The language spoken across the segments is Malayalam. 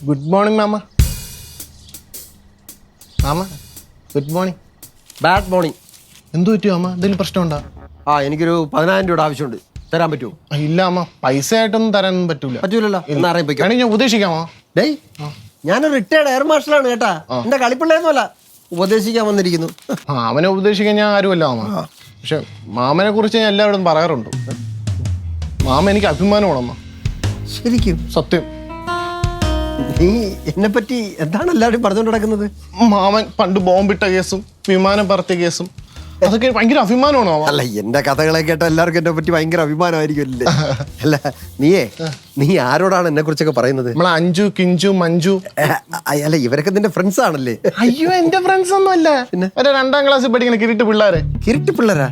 Good morning mama. Mama good morning. Bad morning. എന്തു പറ്റിയോ അമ്മ? എന്തെങ്കിലും പ്രശ്നമുണ്ടോ? എനിക്കൊരു 10,000 രൂപ ആവശ്യമുണ്ട്. തരാൻ പറ്റുമോ? ഇല്ല അമ്മ, പൈസ ആയിട്ടൊന്നും തരാനൊന്നും പറ്റൂല. പറ്റൂലല്ലോ. എന്നാ അറിയിപ്പിക്കാം. ഞാൻ ഉപദേശിക്കാമോ? ഡേയ്, ഞാനൊരു റിട്ടയർഡ് എയർ മാർഷലാണ് കേട്ടാ. എന്റെ കളിപ്പിള്ളയൊന്നുമല്ല, ഉപദേശിക്കാൻ വന്നിരിക്കുന്നു. മാമനെ ഉപദേശിക്കാൻ ഞാൻ ആരുമല്ല മാമ. പക്ഷെ മാമനെ കുറിച്ച് ഞാൻ എല്ലാവരും പറയാറുണ്ട്. മാമ എനിക്ക് അഭിമാനമാണ് അമ്മ. ശരിക്കും? സത്യം. നീ എന്നെ പറ്റി എന്താണ് എല്ലാവരും പറഞ്ഞുകൊണ്ട് നടക്കുന്നത്? മാമൻ പണ്ട് ബോംബിട്ട കേസും വിമാനം പറത്തിയ കേസും അതൊക്കെ ഭയങ്കര അഭിമാനമാണോ? അല്ല, എന്റെ കഥകളെ കേട്ട എല്ലാവർക്കും എന്നെ പറ്റി ഭയങ്കര അഭിമാനമായിരിക്കുമല്ലേ? അല്ല, നീ ആരോടാണ് എന്നെ കുറിച്ചൊക്കെ പറയുന്നത്? നമ്മളെ അഞ്ചു, കിഞ്ചു, മഞ്ജു. അല്ല, ഇവരൊക്കെ നിന്റെ ഫ്രണ്ട്സ് ആണല്ലേ? അയ്യോ, എന്റെ ഫ്രണ്ട്സ് ഒന്നും അല്ല. പിന്നെ 2ാം ക്ലാസ്സിൽ പഠിക്കുന്ന കിരീട്ട് പിള്ളേരെ. കിരീട്ട് പിള്ളേരാ?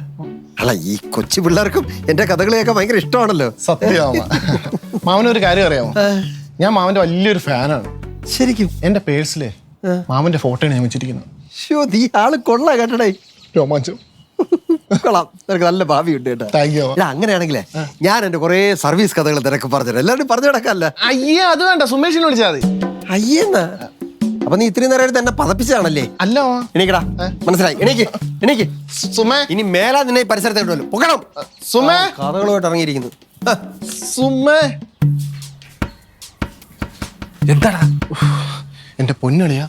അല്ല, ഈ കൊച്ചു പിള്ളേർക്കും എന്റെ കഥകളെയൊക്കെ ഭയങ്കര ഇഷ്ടമാണല്ലോ. സത്യമാ. മാമനൊരു കാര്യം അറിയാമോ? ഞാൻ മാമന്റെ വലിയൊരു ഫാനാണ്. ശരിക്കും? എന്റെ പേഴ്സിലെ മാമന്റെ ഫോട്ടോയാണ് ഞാൻ വെച്ചിരിക്കുന്നത്. നീ ആള് കൊള്ളാ കേട്ടടേ. രോമാഞ്ചം. കൊള്ളാം, നിനക്ക് നല്ല ഭാവി ഉണ്ട് കേട്ടോ. Thank you. അങ്ങനെയാണെങ്കിലേ ഞാൻ എന്റെ കുറെ സർവീസ് കഥകൾ നിനക്ക് പറഞ്ഞു എല്ലാവരും പറഞ്ഞു കിടക്കല്ല. അയ്യേ, അത് വേണ്ട, സുമേഷിനെ വിളിച്ചാൽ മതി. അയ്യെന്നാ? അപ്പൊ നീ ഇത്രയും നേരം എന്നെ പതപ്പിച്ചാണല്ലേ? അല്ല, എണീക്കടാ. മനസ്സിലായി? എണീക്ക്. സുമേ, ഇനി മേലാ നിന്നെ പരിസരത്തേക്ക് പൊക്കണം. സുമേ, കഥകളുമായിട്ട് ഇറങ്ങിയിരിക്കുന്നു. സുമേ. എന്താടാ? എന്റെ പൊന്നളിയാ.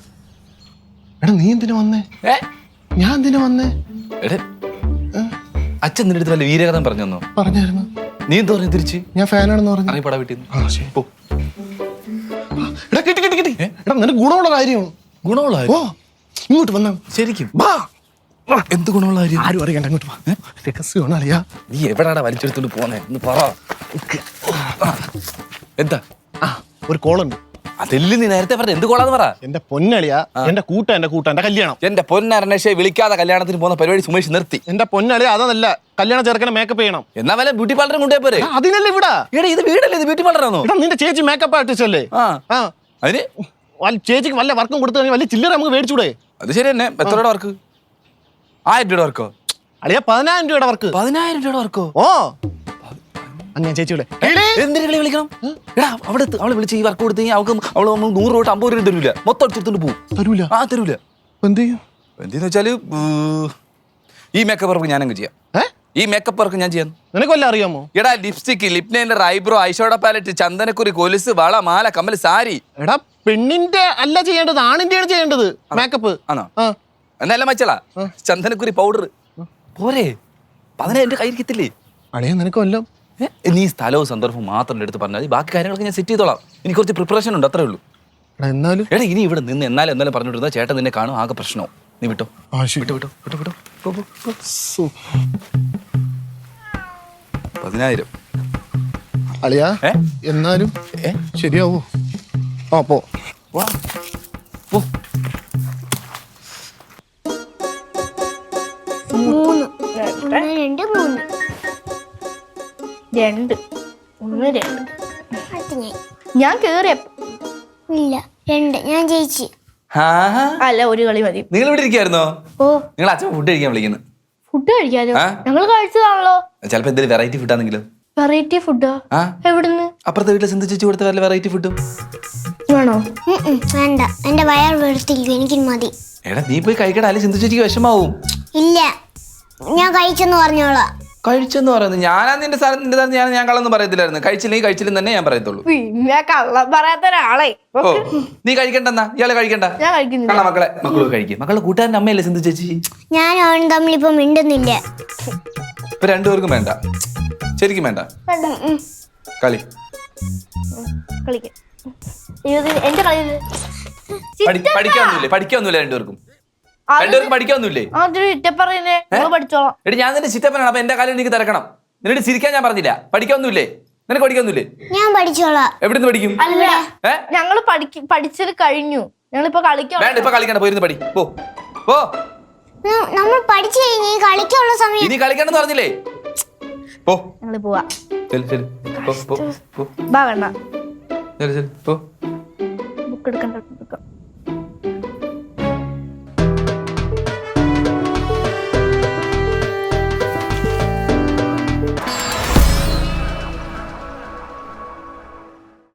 എടാ, നീ എന്തിനാ വന്നേ? ഞാൻ എന്തിനാ വന്നേ? അച്ഛൻ നിന്റെ അടുത്ത് വല്ല വീരകഥം പറഞ്ഞോ? പറഞ്ഞായിരുന്നു. നീ എന്താ പറഞ്ഞു തിരിച്ച്? ഞാൻ ഫാനാണെന്ന് പറഞ്ഞു. പട വീട്ടിൽ നിനക്ക് ഗുണമുള്ള കാര്യം. ഗുണമുള്ള ഓ, ഇങ്ങോട്ട് വന്നാ ശരിക്കും? എന്ത് ഗുണമുള്ള കാര്യം? ആരും അറിയണ്ട, അങ്ങോട്ട് വാ. രഹസ്യമാണ് അളിയാ. നീ എവിടാടാ വലിച്ചെടുത്തോണ്ട് പോന്നെ? ഒന്ന് പറ. എന്താ? ഒരു കോളുണ്ട്. അതെല്ലാം നീ നേരത്തെ പറഞ്ഞ എന്ത് കോളാന്ന് പറ. എന്റെ പൊന്നളിയാ, എന്റെ കൂട്ടാന്റെ കല്യാണം. എന്റെ പൊന്നരണേഷെ വിളിക്കാതെ കല്യാണത്തിന് പോകുന്ന പരിപാടി സുമേഷ് നിർത്തി. എന്റെ പൊന്നളിയാ, അതല്ല, കല്യാണം ചെറുക്കനെ മേക്കപ്പ് ചെയ്യണം. എന്നാ വല്ല ബ്യൂട്ടി പാർലറും കൊണ്ടുപോയി പോരെ? അതിനല്ലേ ഇവിടെ. ഇത് വീടല്ലേ? ഇത് ബ്യൂട്ടി പാർലറാണോ? നിന്റെ ചേച്ചി മേക്കപ്പ് ആർട്ടിസ്റ്റ് അല്ലേ? അതിന് ചേച്ചിക്ക് വല്ല വർക്കും കൊടുത്തു കഴിഞ്ഞാൽ വലിയ ചില്ലറ നമുക്ക് മേടിച്ചൂടെ? അത് ശരി തന്നെ. എത്ര രൂപയുടെ വർക്ക്? 1000 രൂപയുടെ വർക്കോ? അളിയാ, 10,000 രൂപയുടെ വർക്ക്. 10,000 രൂപയുടെ വർക്കോ? ഓ, ഞാൻ ചേച്ചിയുടെ എന്തിനു കളി വിളിക്കണം? എടാ, അവളെ വിളിച്ച് ഈ വർക്ക് കൊടുത്തു കഴിഞ്ഞാൽ അവൾക്ക് 100 രൂപ 50 രൂപ തരൂല. മൊത്തം എടുത്തിട്ട് പോകും. തരൂല? തരൂല. എന്ത് ചെയ്യും? എന്തെന്ന് വെച്ചാല് ഈ മേക്കപ്പ് വർക്ക് ഞാനങ്ങ് ചെയ്യാം. ഈ മേക്കപ്പ് വർക്ക് ഞാൻ ചെയ്യാം. നിനക്ക് വല്ല അറിയാമോ? എടാ, lipstick, lip liner, eyebrow, eyeshadow palette, ചന്ദനക്കുറി, കൊലുസ്, വള, മാല, കമ്മൽ, സാരി. എടാ, പെണ്ണിന്റെ അല്ല ചെയ്യേണ്ടത്, ആണിന്റെയാണ് ചെയ്യേണ്ടത് മേക്കപ്പ്. ആണോ? എന്നാലും മച്ചളാ ചന്ദനക്കുരി പൗഡർ പോരെ? 10,000 കയ്യിരിക്കത്തില്ലേ? അളിയാ, നിനക്ക് വല്ലതും? നീ സ്ഥലവും സന്ദർഭവും മാത്രം എടുത്ത് പറഞ്ഞാൽ ബാക്കി കാര്യങ്ങളൊക്കെ ഞാൻ സെറ്റ് ചെയ്തോളാം. എനിക്ക് കുറച്ച് പ്രിപ്പറേഷൻ ഉണ്ട്, അത്രേ ഉള്ളൂ. എന്നാലും എടാ, ഇനി ഇവിടെ നിന്ന് എന്നാലും പറഞ്ഞിട്ടുണ്ടാ ചേട്ടൻ നിന്നെ കാണും, ആകെ പ്രശ്നവും. നീ വിട്ടോ. വിട്ടോ. 10,000 അളിയാ, എന്നാലും ശരിയാവോ? പോ. 2 ഞാൻ കേറിയ ഇല്ല 2 ഞാൻ ജയിച്ചു. അല്ല, ഒരു കളി മതി. നിങ്ങൾ ഇവിടെ ഇരിക്കായിരുന്നോ? ഓ, നിങ്ങൾ അച്ഛൻ ഫുഡ് കഴിക്കാൻ വിളിക്കുന്നു. ഫുഡ് കഴിക്കാലോ? ഞങ്ങൾ കഴിച്ചതാണല്ലോ. ചിലപ്പോ എന്തെങ്കിലും വെറൈറ്റി ഫുഡ് ആണെങ്കിലോ? വെറൈറ്റി ഫുഡോ? എവിടുന്ന്? അപ്പുറത്തെ വീട്ടിലെ സിന്ധു ചേച്ചി കൊടുത്ത വല്ല വെറൈറ്റി ഫുഡും വേണോ? വേണ്ട, എന്റെ വയർ വെറുത്തിരിക്കും, എനിക്ക് മതി. എടാ, നീ പോയി കഴിക്കടാ, അല്ലെ സിന്ധു ചേച്ചിക്ക് വിഷമാവും. ഇല്ല, ഞാൻ കഴിച്ചെന്ന് പറഞ്ഞോളാം. കഴിച്ചെന്ന് പറയുന്നത് ഞാനാ നിന്റെ സ്ഥലം ഞാൻ കള്ളൊന്നും പറയത്തില്ലായിരുന്നു. കഴിച്ചില്ലെന്ന് തന്നെ ഞാൻ പറയത്തുള്ളൂ. പിന്നെ കള്ളം പറയാത്ത ഒരാളെ. ഓ, നീ കഴിക്കണ്ടെന്നാ? ഇയാളെ കഴിക്കണ്ട? ഞാൻ കഴിക്കുന്നില്ല. മക്കള് കഴിക്കും. മക്കളുടെ കൂട്ടുകാരൻ്റെ അമ്മയല്ലേ സിന്ധു ചേച്ചി? ഞാൻ അവൻ തമ്മിൽ ഇപ്പൊ മിണ്ടുന്നില്ല. ഇപ്പൊ 2 പേർക്കും വേണ്ട? ശരിക്കും വേണ്ട? കളി എന്റെ കളി പഠിക്കാനൊന്നുമില്ലേ? 2 പേർക്കും പഠിക്കാനൊന്നുമില്ലേ? പഠിച്ചോളാം. എടി, ഞാൻ നിന്റെ ചിറ്റപ്പനാണ്. അപ്പൊ എന്റെ കാലം എനിക്ക് തിരക്കണം. നിന്നിട്ട് ചിരിക്കാൻ ഞാൻ പറഞ്ഞില്ല. പഠിക്കാനൊന്നുമില്ലേ? നിനക്ക് പഠിക്കാനൊന്നുമില്ലേ? ഞാൻ പഠിച്ചോളാം. എവിടുന്ന് പഠിക്കും? ഞങ്ങള് പഠിച്ചത് കഴിഞ്ഞു. ഞങ്ങളിപ്പോ കളിക്കാം. വേണ്ട, ഇപ്പൊ കളിക്കണ്ട, പോയിരുന്ന് പഠി. പോ. നമ്മൾ പഠിച്ചു കഴിഞ്ഞ് കളിക്കാനുള്ള സമയം. ഇനി കളിക്കണ്ടെന്ന് പറഞ്ഞില്ലേ? പോ. ഞങ്ങള് പോവാ. ശരി. ബാ, വേണ്ട. പോ. ബുക്ക് എടുക്കണ്ട.